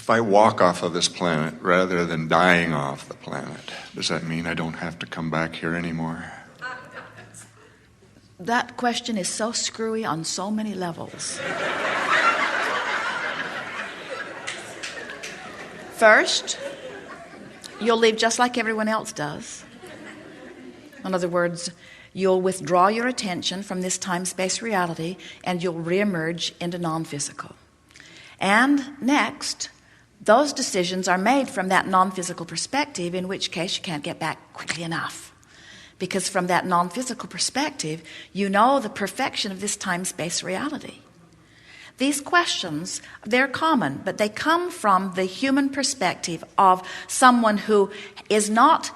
If I walk off of this planet rather than dying off the planet, does that mean I don't have to come back here anymore? That question is so screwy on so many levels. First, you'll live just like everyone else does. In other words, you'll withdraw your attention from this time-space reality and you'll reemerge into non-physical. And next, those decisions are made from that non-physical perspective, in which case you can't get back quickly enough. Because from that non-physical perspective, you know the perfection of this time-space reality. These questions, they're common, but they come from the human perspective of someone who is not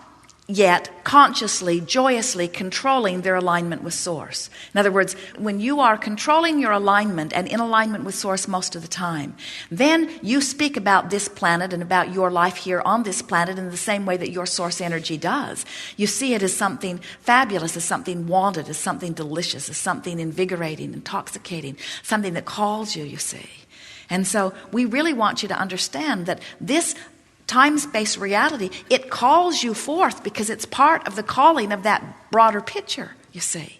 yet consciously, joyously controlling their alignment with Source. In other words, when you are controlling your alignment and in alignment with Source most of the time, then you speak about this planet and about your life here on this planet in the same way that your Source energy does. You see it as something fabulous, as something wanted, as something delicious, as something invigorating, intoxicating, something that calls you, you see. And so we really want you to understand that this time-space reality, it calls you forth because it's part of the calling of that broader picture, you see.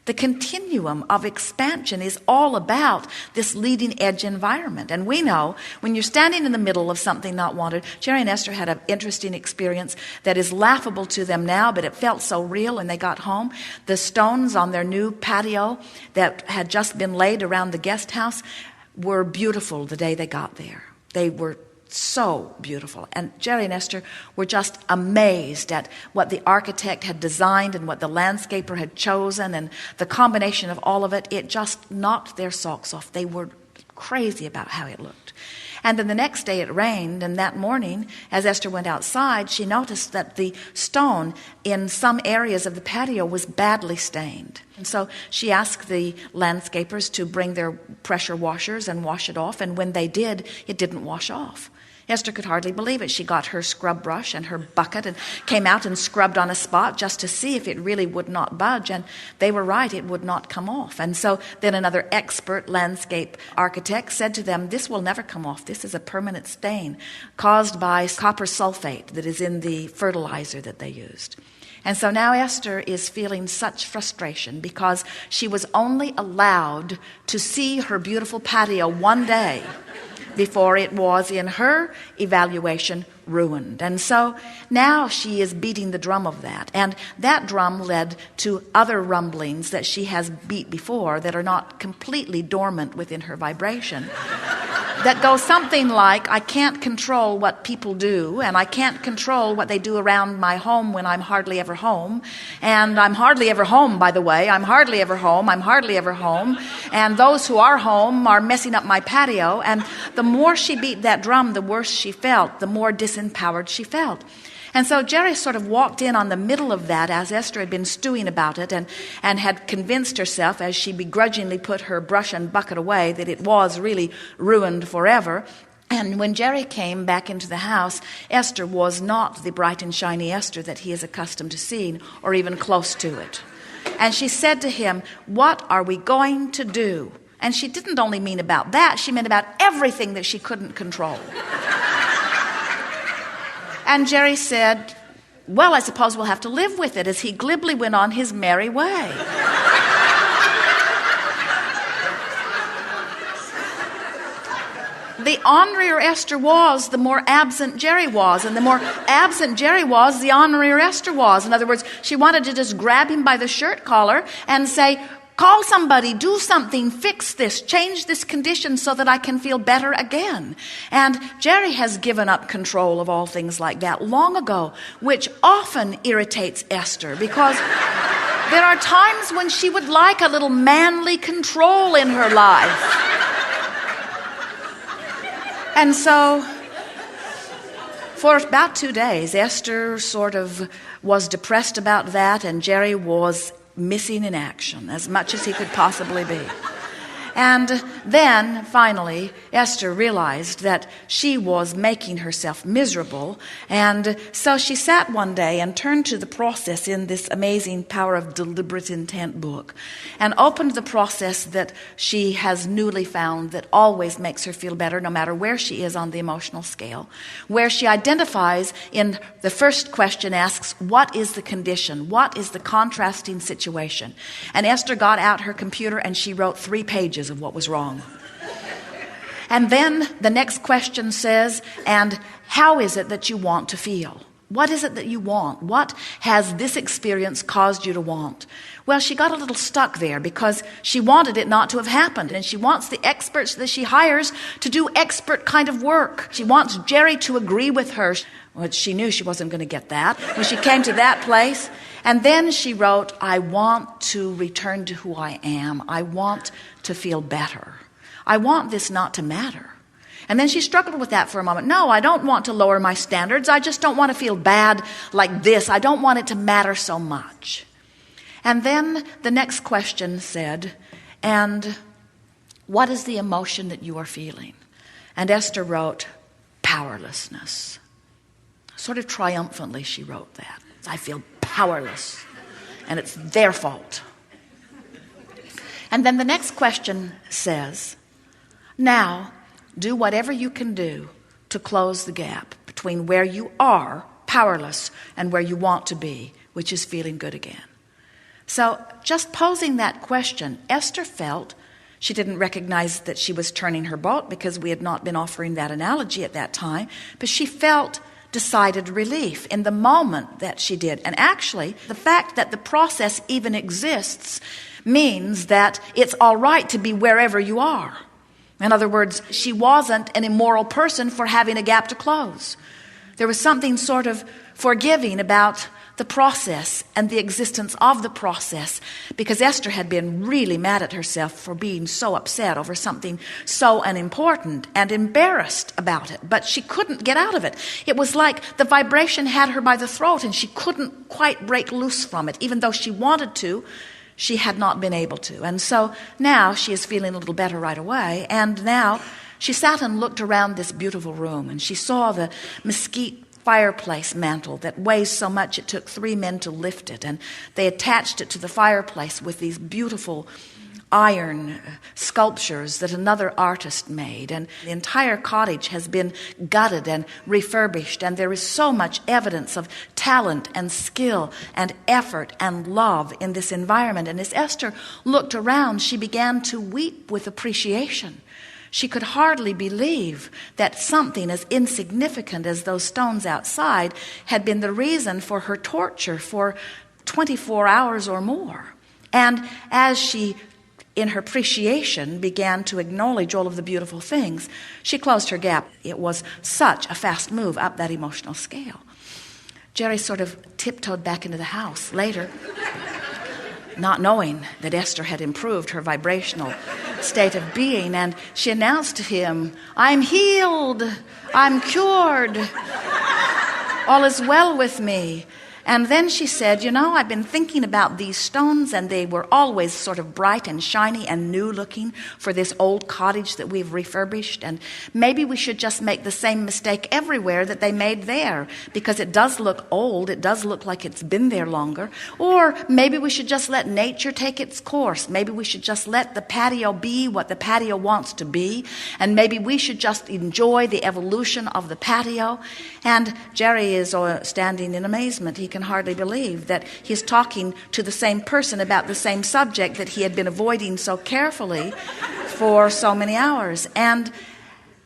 The continuum of expansion is all about this leading edge environment. And we know when you're standing in the middle of something not wanted, Jerry and Esther had an interesting experience that is laughable to them now, but it felt so real when they got home. The stones on their new patio that had just been laid around the guest house were beautiful the day they got there. They were so beautiful. And Jerry and Esther were just amazed at what the architect had designed and what the landscaper had chosen, and the combination of all of it, it just knocked their socks off. They were crazy about how it looked. And then the next day it rained, and that morning, as Esther went outside, she noticed that the stone in some areas of the patio was badly stained. And so she asked the landscapers to bring their pressure washers and wash it off, and when they did, it didn't wash off. Esther could hardly believe it. She got her scrub brush and her bucket and came out and scrubbed on a spot just to see if it really would not budge. And they were right, it would not come off. And so then another expert landscape architect said to them, this will never come off. This is a permanent stain caused by copper sulfate that is in the fertilizer that they used. And so now Esther is feeling such frustration because she was only allowed to see her beautiful patio one day before it was, in her evaluation, ruined. And so now she is beating the drum of that. And that drum led to other rumblings that she has beat before that are not completely dormant within her vibration. That go something like, I can't control what people do, and I can't control what they do around my home when I'm hardly ever home. And I'm hardly ever home, by the way. I'm hardly ever home. I'm hardly ever home. And those who are home are messing up my patio. And the more she beat that drum, the worse she felt, the more disempowered she felt. And so Jerry sort of walked in on the middle of that as Esther had been stewing about it and had convinced herself, as she begrudgingly put her brush and bucket away, that it was really ruined forever. And when Jerry came back into the house, Esther was not the bright and shiny Esther that he is accustomed to seeing, or even close to it. And she said to him, what are we going to do? And she didn't only mean about that, she meant about everything that she couldn't control. And Jerry said, well, I suppose we'll have to live with it, as he glibly went on his merry way. The ornerier Esther was, the more absent Jerry was. And the more absent Jerry was, the ornerier Esther was. In other words, she wanted to just grab him by the shirt collar and say, call somebody, do something, fix this, change this condition so that I can feel better again. And Jerry has given up control of all things like that long ago, which often irritates Esther, because there are times when she would like a little manly control in her life. And so for about 2 days, Esther sort of was depressed about that, and Jerry was missing in action as much as he could possibly be. And then, finally, Esther realized that she was making herself miserable. And so she sat one day and turned to the process in this amazing Power of Deliberate Intent book and opened the process that she has newly found that always makes her feel better no matter where she is on the emotional scale, where she identifies in the first question asks, what is the condition? What is the contrasting situation? And Esther got out her computer and she wrote 3 pages of what was wrong. And then the next question says, and how is it that you want to feel? What is it that you want? What has this experience caused you to want? Well, she got a little stuck there because she wanted it not to have happened. And she wants the experts that she hires to do expert kind of work. She wants Jerry to agree with her. Well, she knew she wasn't going to get that when she came to that place. And then she wrote, I want to return to who I am. I want to feel better. I want this not to matter. And then she struggled with that for a moment. No, I don't want to lower my standards. I just don't want to feel bad like this. I don't want it to matter so much. And then the next question said, and what is the emotion that you are feeling? And Esther wrote, powerlessness. Sort of triumphantly she wrote that. I feel powerless, and it's their fault. And then the next question says, now, do whatever you can do to close the gap between where you are powerless and where you want to be, which is feeling good again. So just posing that question, Esther felt she didn't recognize that she was turning her boat because we had not been offering that analogy at that time, but she felt decided relief in the moment that she did. And actually, the fact that the process even exists means that it's all right to be wherever you are. In other words, she wasn't an immoral person for having a gap to close. There was something sort of forgiving about the process and the existence of the process, because Esther had been really mad at herself for being so upset over something so unimportant and embarrassed about it. But she couldn't get out of it. It was like the vibration had her by the throat and she couldn't quite break loose from it. Even though she wanted to, she had not been able to. And so now she is feeling a little better right away. And now she sat and looked around this beautiful room and she saw the mesquite fireplace mantle that weighs so much it took 3 men to lift it, and they attached it to the fireplace with these beautiful iron sculptures that another artist made, and the entire cottage has been gutted and refurbished, and there is so much evidence of talent and skill and effort and love in this environment. And as Esther looked around, she began to weep with appreciation. She could hardly believe that something as insignificant as those stones outside had been the reason for her torture for 24 hours or more. And as she, in her appreciation, began to acknowledge all of the beautiful things, she closed her gap. It was such a fast move up that emotional scale. Jerry sort of tiptoed back into the house later, not knowing that Esther had improved her vibrational state of being, and she announced to him, I'm healed, I'm cured, all is well with me. And then she said, I've been thinking about these stones, and they were always sort of bright and shiny and new looking for this old cottage that we've refurbished. And maybe we should just make the same mistake everywhere that they made there, because it does look old. It does look like it's been there longer. Or maybe we should just let nature take its course. Maybe we should just let the patio be what the patio wants to be. And maybe we should just enjoy the evolution of the patio. And Jerry is standing in amazement. He can hardly believe that he's talking to the same person about the same subject that he had been avoiding so carefully for so many hours. And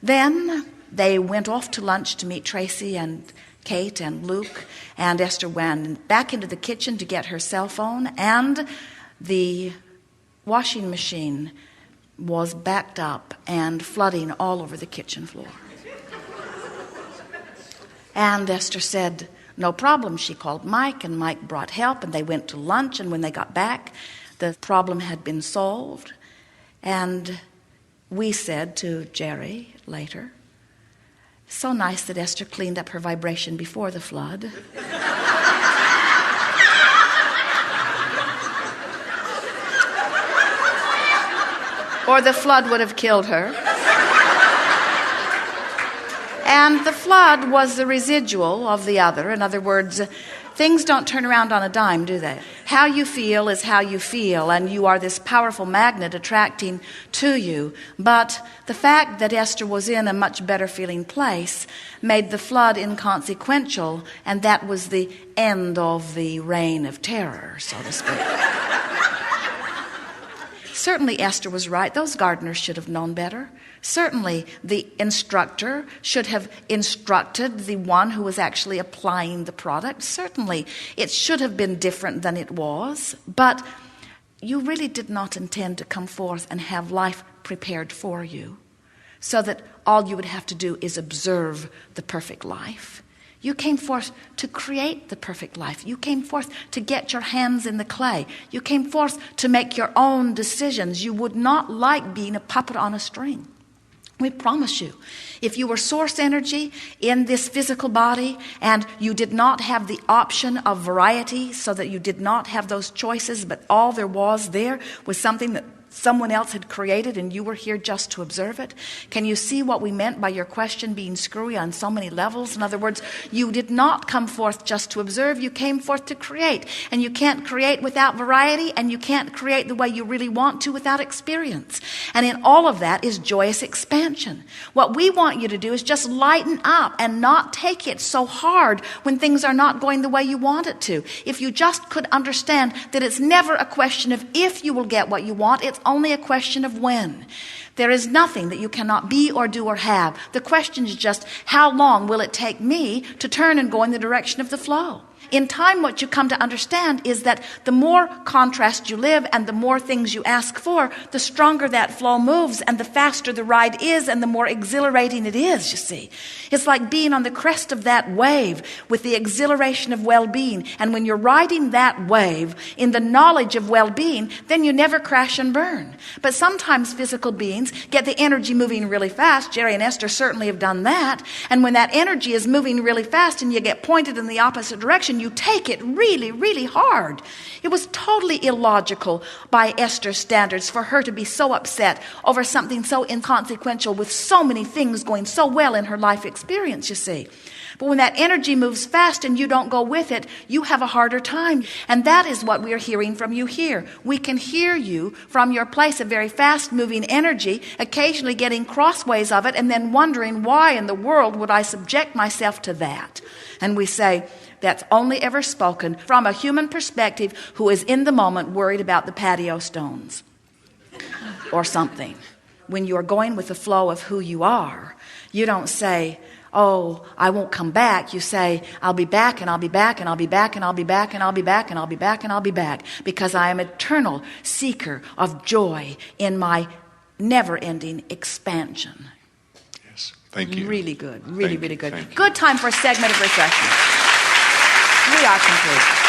then they went off to lunch to meet Tracy and Kate and Luke, and Esther went back into the kitchen to get her cell phone, and the washing machine was backed up and flooding all over the kitchen floor. And Esther said, no problem. She called Mike, and Mike brought help, and they went to lunch, and when they got back, the problem had been solved. And we said to Jerry later, so nice that Esther cleaned up her vibration before the flood. or the flood would have killed her. And the flood was the residual of the other. In other words, things don't turn around on a dime, do they? How you feel is how you feel, and you are this powerful magnet attracting to you. But the fact that Esther was in a much better feeling place made the flood inconsequential, and that was the end of the reign of terror, so to speak. Certainly Esther was right. Those gardeners should have known better. Certainly the instructor should have instructed the one who was actually applying the product. Certainly it should have been different than it was. But you really did not intend to come forth and have life prepared for you so that all you would have to do is observe the perfect life. You came forth to create the perfect life. You came forth to get your hands in the clay. You came forth to make your own decisions. You would not like being a puppet on a string. We promise you, if you were source energy in this physical body and you did not have the option of variety so that you did not have those choices, but all there was something that someone else had created and you were here just to observe it. Can you see what we meant by your question being screwy on so many levels? In other words, you did not come forth just to observe, you came forth to create. And you can't create without variety, and you can't create the way you really want to without experience. And in all of that is joyous expansion. What we want you to do is just lighten up and not take it so hard when things are not going the way you want it to. If you just could understand that it's never a question of if you will get what you want, it's only a question of when. There is nothing that you cannot be or do or have. The question is just, how long will it take me to turn and go in the direction of the flow? In time, what you come to understand is that the more contrast you live and the more things you ask for, the stronger that flow moves and the faster the ride is and the more exhilarating it is, you see. It's like being on the crest of that wave with the exhilaration of well-being. And when you're riding that wave in the knowledge of well-being, then you never crash and burn. But sometimes physical beings get the energy moving really fast. Jerry and Esther certainly have done that. And when that energy is moving really fast and you get pointed in the opposite direction, you take it really, really hard. It was totally illogical by Esther's standards for her to be so upset over something so inconsequential with so many things going so well in her life experience, you see. But when that energy moves fast and you don't go with it, you have a harder time. And that is what we are hearing from you here. We can hear you from your place of very fast-moving energy, occasionally getting crossways of it and then wondering, why in the world would I subject myself to that? And we say, that's only ever spoken from a human perspective who is in the moment worried about the patio stones or something. When you are going with the flow of who you are, you don't say, oh, I won't come back. You say, I'll be back and I'll be back and I'll be back and I'll be back and I'll be back and I'll be back and I'll be back, because I am eternal seeker of joy in my never-ending expansion. Yes, thank you. Really good. Really, really good. Thank you. Good time for a segment of refreshment. We are complete.